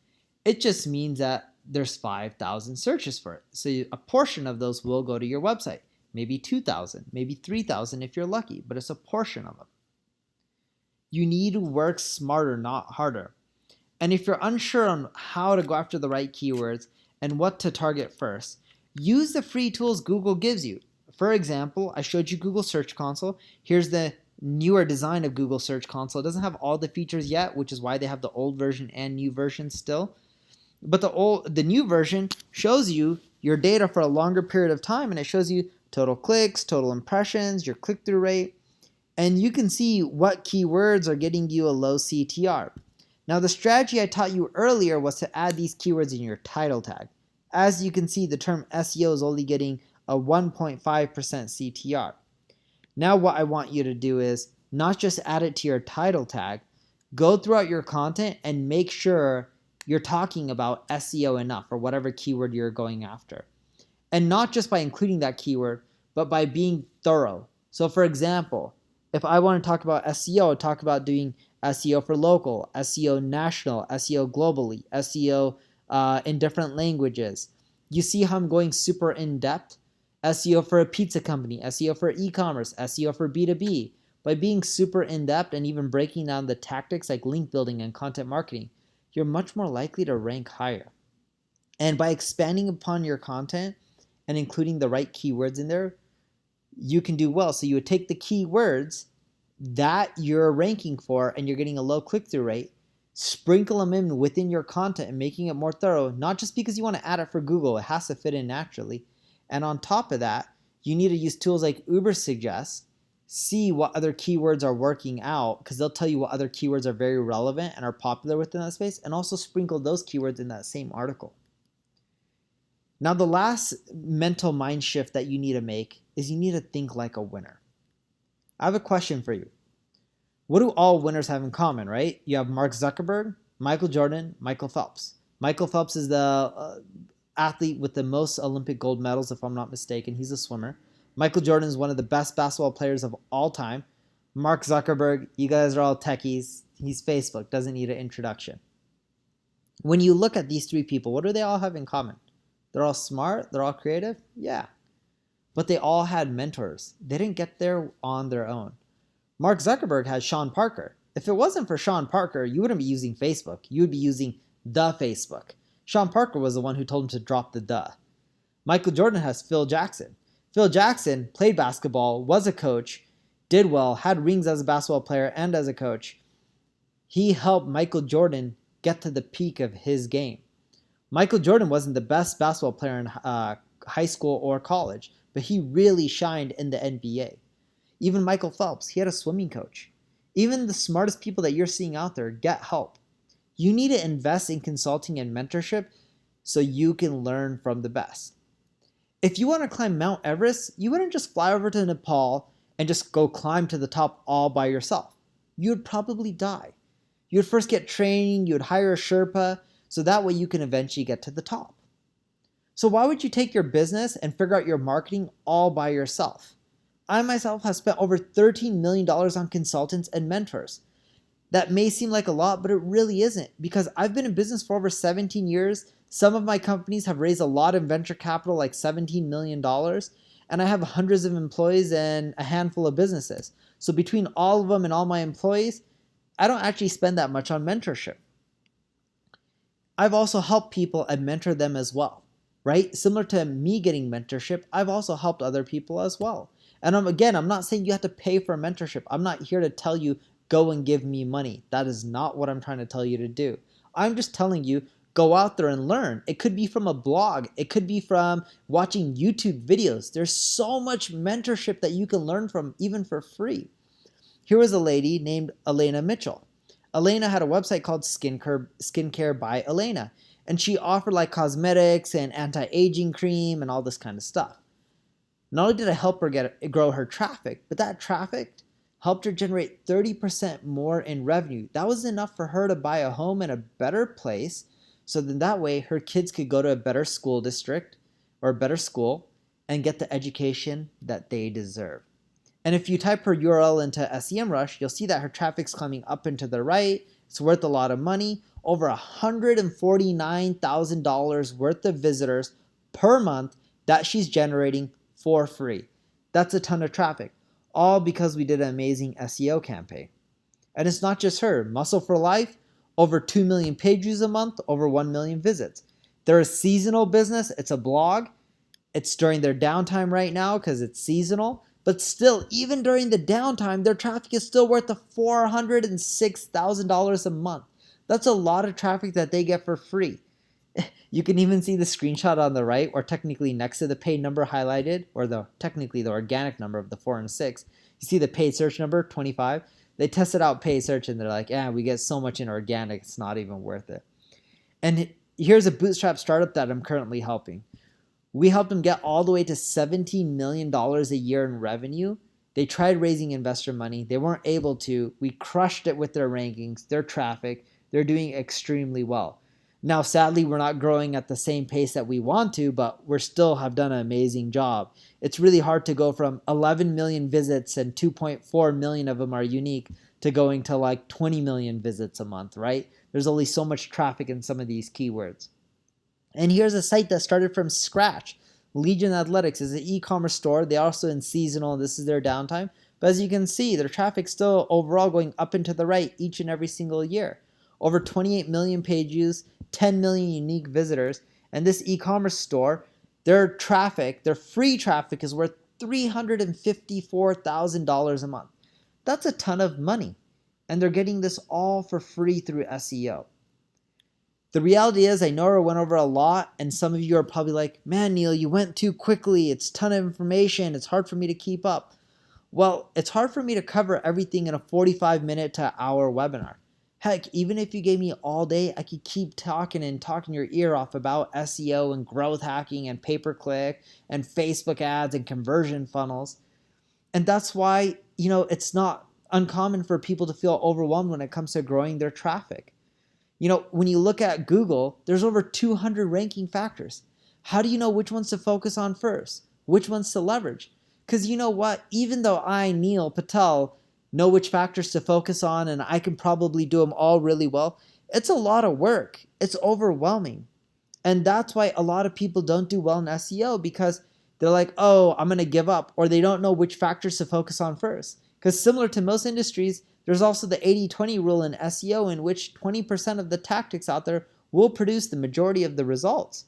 It just means that there's 5,000 searches for it. So a portion of those will go to your website. Maybe 2,000, maybe 3,000 if you're lucky, but it's a portion of them. You need to work smarter, not harder. And if you're unsure on how to go after the right keywords and what to target first, use the free tools Google gives you. For example, I showed you Google Search Console. Here's the newer design of Google Search Console. It doesn't have all the features yet, which is why they have the old version and new version still. But the new version shows you your data for a longer period of time, and it shows you total clicks, total impressions, your click-through rate, and you can see what keywords are getting you a low CTR. Now, the strategy I taught you earlier was to add these keywords in your title tag. As you can see, the term SEO is only getting a 1.5% CTR. Now what I want you to do is not just add it to your title tag, go throughout your content and make sure you're talking about SEO enough or whatever keyword you're going after. And not just by including that keyword, but by being thorough. So for example, if I want to talk about SEO, I'll talk about doing SEO for local, SEO national, SEO globally, SEO in different languages. You see how I'm going super in depth? SEO for a pizza company, SEO for e-commerce, SEO for B2B. By being super in depth and even breaking down the tactics like link building and content marketing, you're much more likely to rank higher. And by expanding upon your content and including the right keywords in there, you can do well. So you would take the keywords that you're ranking for and you're getting a low click-through rate, sprinkle them in within your content and making it more thorough, not just because you want to add it for Google, it has to fit in naturally. And on top of that, you need to use tools like Ubersuggest, see what other keywords are working out, because they'll tell you what other keywords are very relevant and are popular within that space, and also sprinkle those keywords in that same article. Now, the last mental mind shift that you need to make is you need to think like a winner. I have a question for you. What do all winners have in common, right? You have Mark Zuckerberg, Michael Jordan, Michael Phelps. Michael Phelps is the athlete with the most Olympic gold medals, if I'm not mistaken. He's a swimmer. Michael Jordan is one of the best basketball players of all time. Mark Zuckerberg, you guys are all techies. He's Facebook, doesn't need an introduction. When you look at these three people, what do they all have in common? They're all smart, they're all creative, yeah. But they all had mentors. They didn't get there on their own. Mark Zuckerberg had Sean Parker. If it wasn't for Sean Parker, you wouldn't be using Facebook. You would be using the Facebook. Sean Parker was the one who told him to drop the "the." Michael Jordan has Phil Jackson. Phil Jackson played basketball, was a coach, did well, had rings as a basketball player and as a coach. He helped Michael Jordan get to the peak of his game. Michael Jordan wasn't the best basketball player in high school or college, but he really shined in the NBA. Even Michael Phelps, he had a swimming coach. Even the smartest people that you're seeing out there get help. You need to invest in consulting and mentorship so you can learn from the best. If you want to climb Mount Everest, you wouldn't just fly over to Nepal and just go climb to the top all by yourself. You would probably die. You would first get training, you would hire a Sherpa, so that way you can eventually get to the top. So why would you take your business and figure out your marketing all by yourself? I myself have spent over $13 million on consultants and mentors. That may seem like a lot, but it really isn't, because I've been in business for over 17 years. Some of my companies have raised a lot in venture capital, like $17 million, and I have hundreds of employees and a handful of businesses. So between all of them and all my employees, I don't actually spend that much on mentorship. I've also helped people and mentored them as well, right? Similar to me getting mentorship, I've also helped other people as well. And I'm not saying you have to pay for a mentorship. I'm not here to tell you, go and give me money. That is not what I'm trying to tell you to do. I'm just telling you, go out there and learn. It could be from a blog. It could be from watching YouTube videos. There's so much mentorship that you can learn from, even for free. Here was a lady named Elena Mitchell. Elena had a website called Skincare by Elena, and she offered like cosmetics and anti-aging cream and all this kind of stuff. Not only did I help her grow her traffic, but that traffic helped her generate 30% more in revenue. That was enough for her to buy a home in a better place, so then that way her kids could go to a better school district or a better school and get the education that they deserve. And if you type her URL into SEMrush, you'll see that her traffic's climbing up and to the right. It's worth a lot of money, over $149,000 worth of visitors per month that she's generating for free. That's a ton of traffic, all because we did an amazing SEO campaign. And it's not just her. Muscle for Life, over 2 million page views a month, over 1 million visits. They're a seasonal business. It's a blog. It's during their downtime right now because it's seasonal. But still, even during the downtime, their traffic is still worth $406,000 a month. That's a lot of traffic that they get for free. You can even see the screenshot on the right, or technically next to the paid number highlighted, or technically the organic number of the 4 and 6. You see the paid search number, 25. They tested out paid search and they're like, yeah, we get so much in organic, it's not even worth it. And here's a bootstrap startup that I'm currently helping. We helped them get all the way to $17 million a year in revenue. They tried raising investor money. They weren't able to. We crushed it with their rankings, their traffic. They're doing extremely well. Now, sadly, we're not growing at the same pace that we want to, but we still have done an amazing job. It's really hard to go from 11 million visits and 2.4 million of them are unique to going to like 20 million visits a month, right? There's only so much traffic in some of these keywords. And here's a site that started from scratch. Legion Athletics is an e-commerce store. They're also in seasonal. This is their downtime. But as you can see, their traffic's still overall going up and to the right each and every single year. Over 28 million page views, 10 million unique visitors. And this e-commerce store, their traffic, their free traffic is worth $354,000 a month. That's a ton of money. And they're getting this all for free through SEO. The reality is, I know I went over a lot, and some of you are probably like, man, Neil, you went too quickly. It's a ton of information. It's hard for me to keep up. Well, it's hard for me to cover everything in a 45-minute to hour webinar. Heck, even if you gave me all day, I could keep talking your ear off about SEO and growth hacking and pay-per-click and Facebook ads and conversion funnels. And that's why, it's not uncommon for people to feel overwhelmed when it comes to growing their traffic. When you look at Google, there's over 200 ranking factors. How do you know which ones to focus on first? Which ones to leverage? Because you know what? Even though I, Neil Patel, know which factors to focus on and I can probably do them all really well, it's a lot of work. It's overwhelming. And that's why a lot of people don't do well in SEO, because they're like, oh, I'm going to give up, or they don't know which factors to focus on first. Because similar to most industries, there's also the 80-20 rule in SEO, in which 20% of the tactics out there will produce the majority of the results.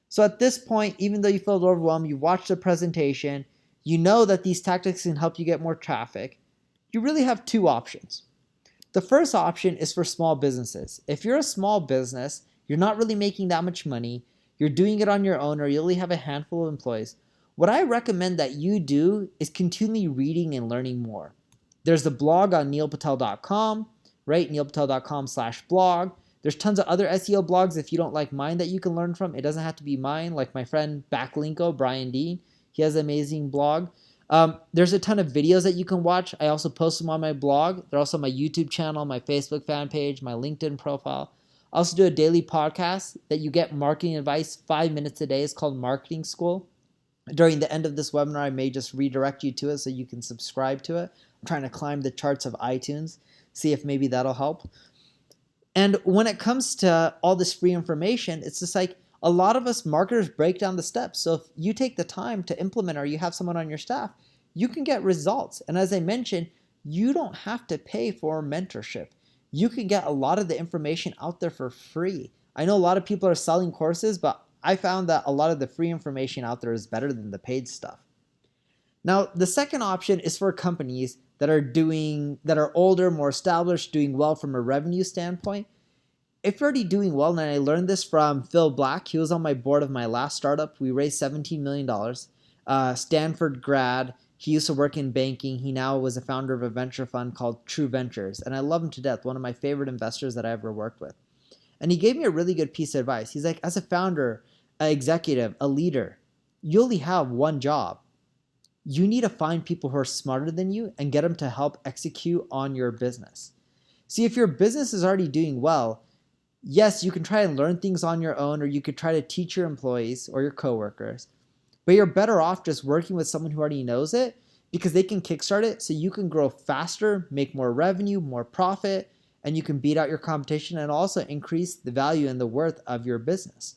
So at this point, even though you feel overwhelmed, you watched the presentation, you know that these tactics can help you get more traffic, you really have two options. The first option is for small businesses. If you're a small business, you're not really making that much money, you're doing it on your own, or you only have a handful of employees, what I recommend that you do is continually reading and learning more. There's the blog on neilpatel.com, right? neilpatel.com/blog. There's tons of other SEO blogs if you don't like mine that you can learn from. It doesn't have to be mine, like my friend Backlinko, Brian Dean. He has an amazing blog. There's a ton of videos that you can watch. I also post them on my blog. They're also on my YouTube channel, my Facebook fan page, my LinkedIn profile. I also do a daily podcast that you get marketing advice 5 minutes a day. It's called Marketing School. During the end of this webinar, I may just redirect you to it so you can subscribe to it. I'm trying to climb the charts of iTunes, see if maybe that'll help. And when it comes to all this free information, it's just like a lot of us marketers break down the steps. So if you take the time to implement, or you have someone on your staff, you can get results. And as I mentioned, you don't have to pay for mentorship. You can get a lot of the information out there for free. I know a lot of people are selling courses, but I found that a lot of the free information out there is better than the paid stuff. Now, the second option is for companies that are older, more established, doing well from a revenue standpoint. If you're already doing well, and I learned this from Phil Black, he was on my board of my last startup. We raised $17 million. Stanford grad. He used to work in banking. He now was a founder of a venture fund called True Ventures. And I love him to death, one of my favorite investors that I ever worked with. And he gave me a really good piece of advice. He's like, as a founder, an executive, a leader, you only have one job. You need to find people who are smarter than you and get them to help execute on your business. See, if your business is already doing well, yes, you can try and learn things on your own, or you could try to teach your employees or your coworkers, but you're better off just working with someone who already knows it, because they can kickstart it so you can grow faster, make more revenue, more profit, and you can beat out your competition and also increase the value and the worth of your business.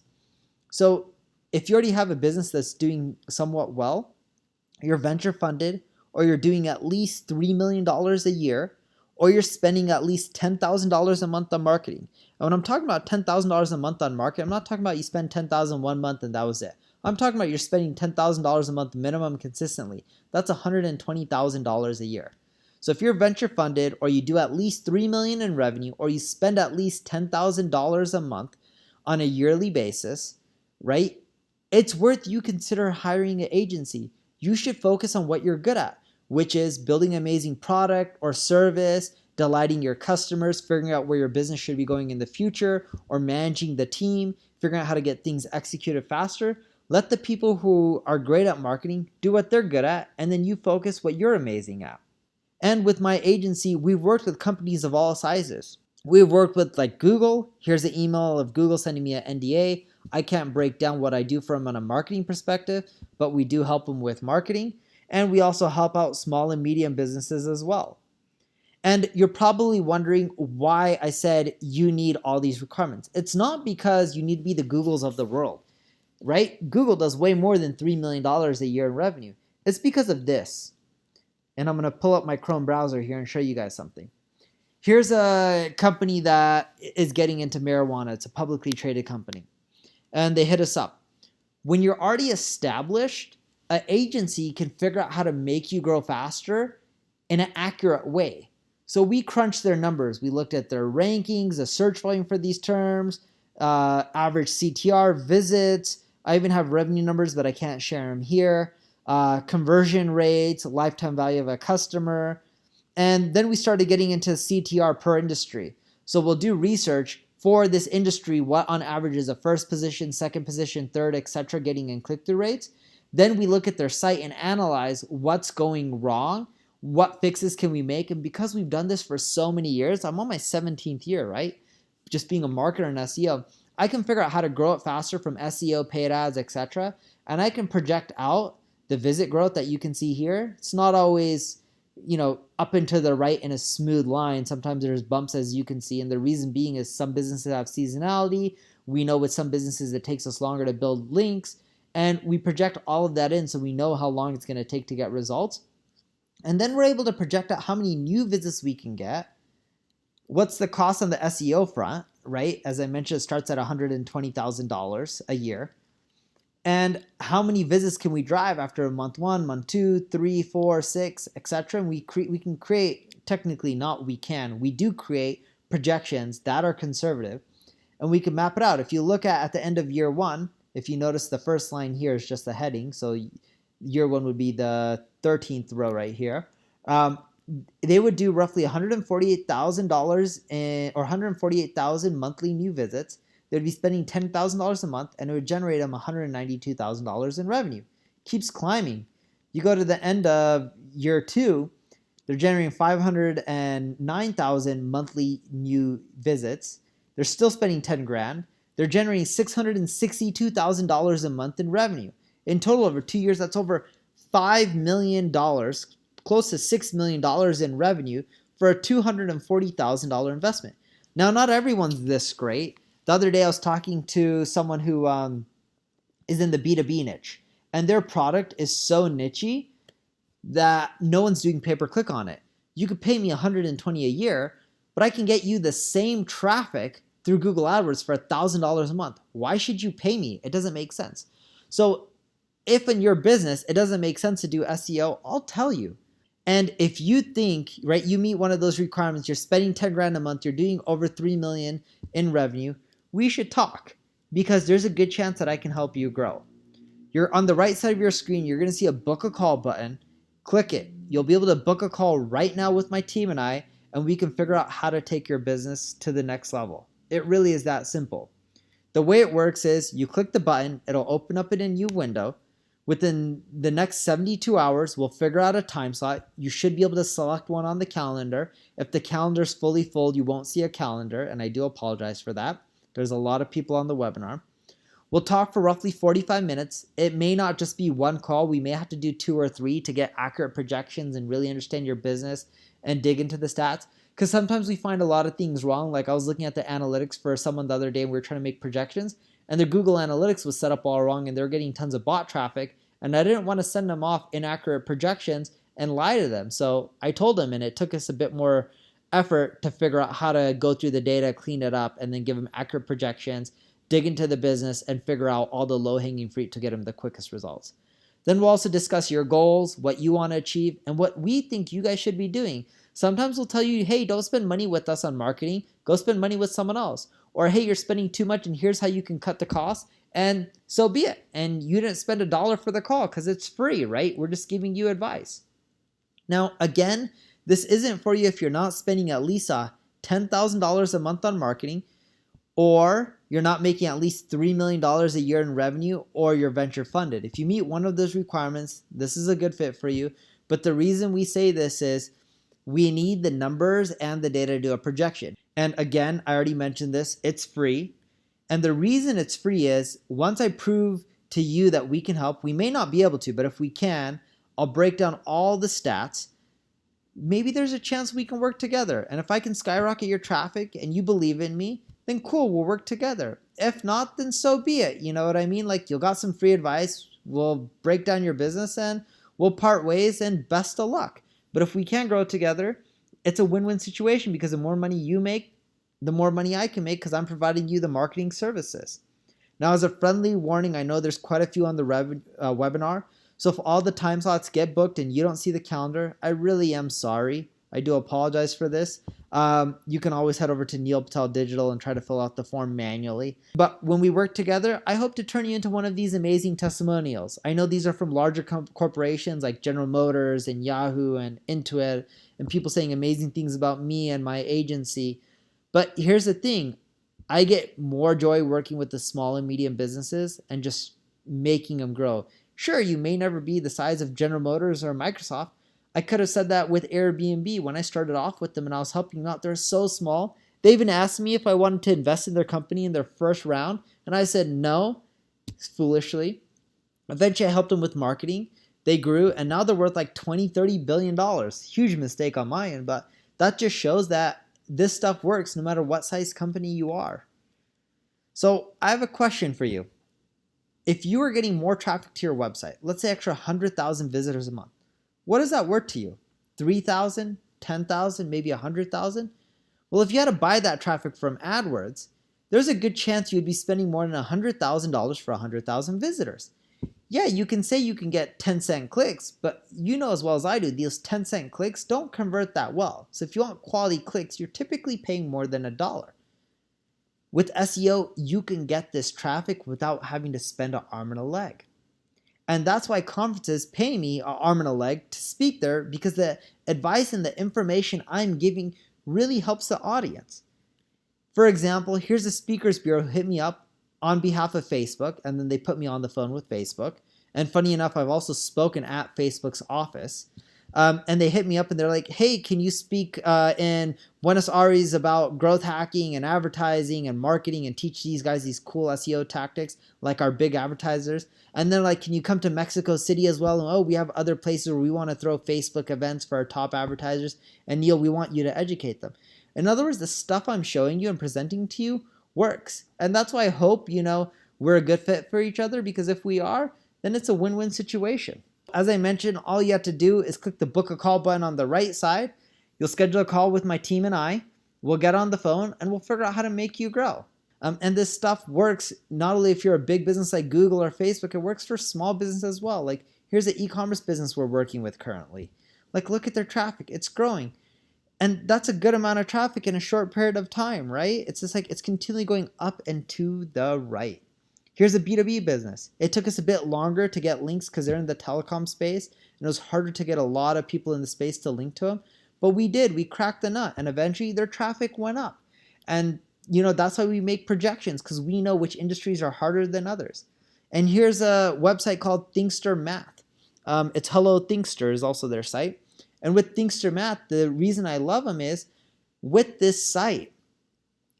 So if you already have a business that's doing somewhat well, you're venture funded, or you're doing at least $3 million a year, or you're spending at least $10,000 a month on marketing. And when I'm talking about $10,000 a month on marketing, I'm not talking about you spend $10,000 one month and that was it. I'm talking about you're spending $10,000 a month minimum consistently. That's $120,000 a year. So if you're venture funded, or you do at least $3 million in revenue, or you spend at least $10,000 a month on a yearly basis, right? It's worth you consider hiring an agency. You should focus on what you're good at, which is building an amazing product or service, delighting your customers, figuring out where your business should be going in the future, or managing the team, figuring out how to get things executed faster. Let the people who are great at marketing do what they're good at, and then you focus what you're amazing at. And with my agency, we've worked with companies of all sizes. We've worked with like Google. Here's the email of Google sending me an NDA. I can't break down what I do for them on a marketing perspective, but we do help them with marketing. And we also help out small and medium businesses as well. And you're probably wondering why I said you need all these requirements. It's not because you need to be the Googles of the world, right? Google does way more than $3 million a year in revenue. It's because of this. And I'm going to pull up my Chrome browser here and show you guys something. Here's a company that is getting into marijuana. It's a publicly traded company. And they hit us up. When you're already established, an agency can figure out how to make you grow faster in an accurate way. So we crunched their numbers. We looked at their rankings, the search volume for these terms, average CTR visits. I even have revenue numbers, but I can't share them here. Conversion rates, lifetime value of a customer. And then we started getting into CTR per industry. So we'll do research for this industry, what on average is a first position, second position, third, etc., getting in click-through rates. Then we look at their site and analyze what's going wrong, what fixes can we make. And because we've done this for so many years, I'm on my 17th year, right? Just being a marketer in SEO, I can figure out how to grow it faster from SEO, paid ads, etc. And I can project out the visit growth that you can see here. It's not always, up and to the right in a smooth line. Sometimes there's bumps, as you can see. And the reason being is some businesses have seasonality. We know with some businesses it takes us longer to build links. And we project all of that in so we know how long it's going to take to get results. And then we're able to project out how many new visits we can get. What's the cost on the SEO front, right? As I mentioned, it starts at $120,000 a year. And how many visits can we drive after month 1, month 2, 3, 4, 6, etc. And we can create, we do create projections that are conservative, and we can map it out. If you look at the end of year 1, if you notice the first line here is just the heading, so year 1 would be the 13th row right here. They would do roughly $148,000 or 148,000 monthly new visits. They'd be spending $10,000 a month, and it would generate them $192,000 in revenue. Keeps climbing. You go to the end of year 2, they're generating 509,000 monthly new visits. They're still spending 10 grand. They're generating $662,000 a month in revenue. In total, over 2 years, that's over $5 million, close to $6 million in revenue for a $240,000 investment. Now, not everyone's this great. The other day, I was talking to someone who is in the B2B niche, and their product is so niche that no one's doing pay-per-click on it. You could pay me $120 a year, but I can get you the same traffic through Google AdWords for $1,000 a month. Why should you pay me? It doesn't make sense. So if in your business it doesn't make sense to do SEO, I'll tell you. And if you think, right, you meet one of those requirements, you're spending 10 grand a month, you're doing over 3 million in revenue, we should talk, because there's a good chance that I can help you grow. You're on the right side of your screen, you're going to see a book a call button. Click it. You'll be able to book a call right now with my team and I, and we can figure out how to take your business to the next level. It really is that simple. The way it works is you click the button, it'll open up in a new window. Within the next 72 hours, we'll figure out a time slot. You should be able to select one on the calendar. If the calendar's fully full, you won't see a calendar, and I do apologize for that. There's a lot of people on the webinar. We'll talk for roughly 45 minutes. It may not just be one call. We may have to do 2 or 3 to get accurate projections and really understand your business and dig into the stats. Because sometimes we find a lot of things wrong. Like I was looking at the analytics for someone the other day and we were trying to make projections, and their Google Analytics was set up all wrong and they're getting tons of bot traffic. And I didn't want to send them off inaccurate projections and lie to them. So I told them, and it took us a bit more effort to figure out how to go through the data, clean it up, and then give them accurate projections, dig into the business, and figure out all the low-hanging fruit to get them the quickest results. Then we'll also discuss your goals, what you want to achieve, and what we think you guys should be doing. Sometimes we'll tell you, hey, don't spend money with us on marketing. Go spend money with someone else. Or, hey, you're spending too much and here's how you can cut the cost. And so be it. And you didn't spend $1 for the call because it's free, right? We're just giving you advice. Now, again, this isn't for you if you're not spending at least $10,000 a month on marketing, or you're not making at least $3 million a year in revenue, or you're venture funded. If you meet one of those requirements, this is a good fit for you. But the reason we say this is we need the numbers and the data to do a projection. And again, I already mentioned this, it's free. And the reason it's free is once I prove to you that we can help, we may not be able to, but if we can, I'll break down all the stats. Maybe there's a chance we can work together. And if I can skyrocket your traffic and you believe in me, then cool, we'll work together. If not, then so be it. You know what I mean? Like, you'll got some free advice. We'll break down your business and we'll part ways, and best of luck. But if we can grow together, it's a win-win situation because the more money you make, the more money I can make because I'm providing you the marketing services. Now, as a friendly warning, I know there's quite a few on the webinar. So if all the time slots get booked and you don't see the calendar, I really am sorry. I do apologize for this. You can always head over to Neil Patel Digital and try to fill out the form manually. But when we work together, I hope to turn you into one of these amazing testimonials. I know these are from larger corporations like General Motors and Yahoo and Intuit, and people saying amazing things about me and my agency. But here's the thing. I get more joy working with the small and medium businesses and just making them grow. Sure, you may never be the size of General Motors or Microsoft. I could have said that with Airbnb when I started off with them and I was helping them out. They're so small. They even asked me if I wanted to invest in their company in their first round, and I said no, foolishly. Eventually, I helped them with marketing. They grew, and now they're worth like $20-30 billion. Huge mistake on my end, but that just shows that this stuff works no matter what size company you are. So I have a question for you. If you are getting more traffic to your website, let's say extra 100,000 visitors a month, what is that worth to you? 3,000, 10,000, maybe 100,000? Well, if you had to buy that traffic from AdWords, there's a good chance you would be spending more than $100,000 for 100,000 visitors. Yeah, you can say you can get 10-cent clicks, but you know as well as I do, these 10-cent clicks don't convert that well. So if you want quality clicks, you're typically paying more than $1. With SEO, you can get this traffic without having to spend an arm and a leg. And that's why conferences pay me an arm and a leg to speak there, because the advice and the information I'm giving really helps the audience. For example, here's a speakers bureau who hit me up on behalf of Facebook, and then they put me on the phone with Facebook. And funny enough, I've also spoken at Facebook's office. And they hit me up and they're like, hey, can you speak in Buenos Aires about growth hacking and advertising and marketing and teach these guys these cool SEO tactics like our big advertisers? And then like, can you come to Mexico City as well? And oh, we have other places where we want to throw Facebook events for our top advertisers. And Neil, we want you to educate them. In other words, the stuff I'm showing you and presenting to you works. And that's why I hope, we're a good fit for each other, because if we are, then it's a win-win situation. As I mentioned, all you have to do is click the book a call button on the right side. You'll schedule a call with my team and I. We'll get on the phone and we'll figure out how to make you grow. And this stuff works not only if you're a big business like Google or Facebook, it works for small business as well. Like here's an e-commerce business we're working with currently. Like look at their traffic, it's growing. And that's a good amount of traffic in a short period of time, right? It's just like it's continually going up and to the right. Here's a B2B business. It took us a bit longer to get links because they're in the telecom space, and it was harder to get a lot of people in the space to link to them. But we did. We cracked the nut, and eventually their traffic went up. And that's why we make projections, because we know which industries are harder than others. And here's a website called Thinkster Math. It's Hello Thinkster is also their site. And with Thinkster Math, the reason I love them is with this site,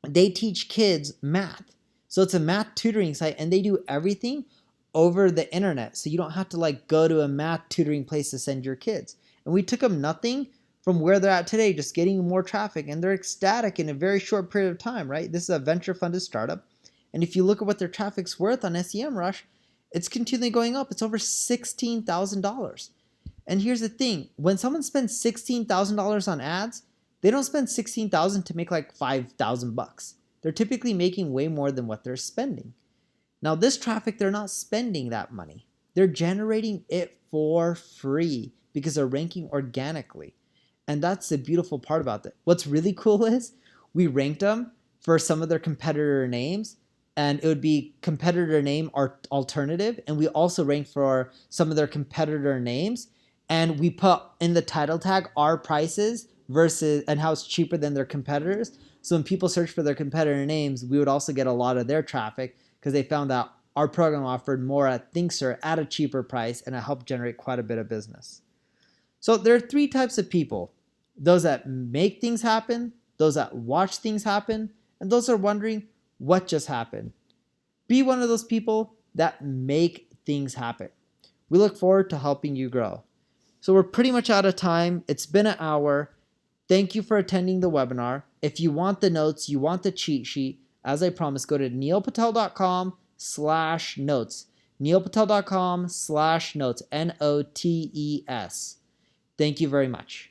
they teach kids math. So it's a math tutoring site, and they do everything over the internet. So you don't have to go to a math tutoring place to send your kids. And we took them nothing from where they're at today, just getting more traffic, and they're ecstatic in a very short period of time, right? This is a venture funded startup. And if you look at what their traffic's worth on SEMrush, it's continually going up. It's over $16,000. And here's the thing, when someone spends $16,000 on ads, they don't spend $16,000 to make $5,000. They're typically making way more than what they're spending. Now this traffic, they're not spending that money. They're generating it for free because they're ranking organically. And that's the beautiful part about it. What's really cool is we ranked them for some of their competitor names, and it would be competitor name or alternative. And we also ranked for some of their competitor names, and we put in the title tag our prices versus and how it's cheaper than their competitors. So when people search for their competitor names, we would also get a lot of their traffic because they found out our program offered more at Thinkster at a cheaper price, and it helped generate quite a bit of business. So there are three types of people: those that make things happen, those that watch things happen, and those that are wondering what just happened. Be one of those people that make things happen. We look forward to helping you grow. So we're pretty much out of time. It's been an hour. Thank you for attending the webinar. If you want the notes, you want the cheat sheet, as I promised, go to neilpatel.com/notes. neilpatel.com/notes, NOTES. Thank you very much.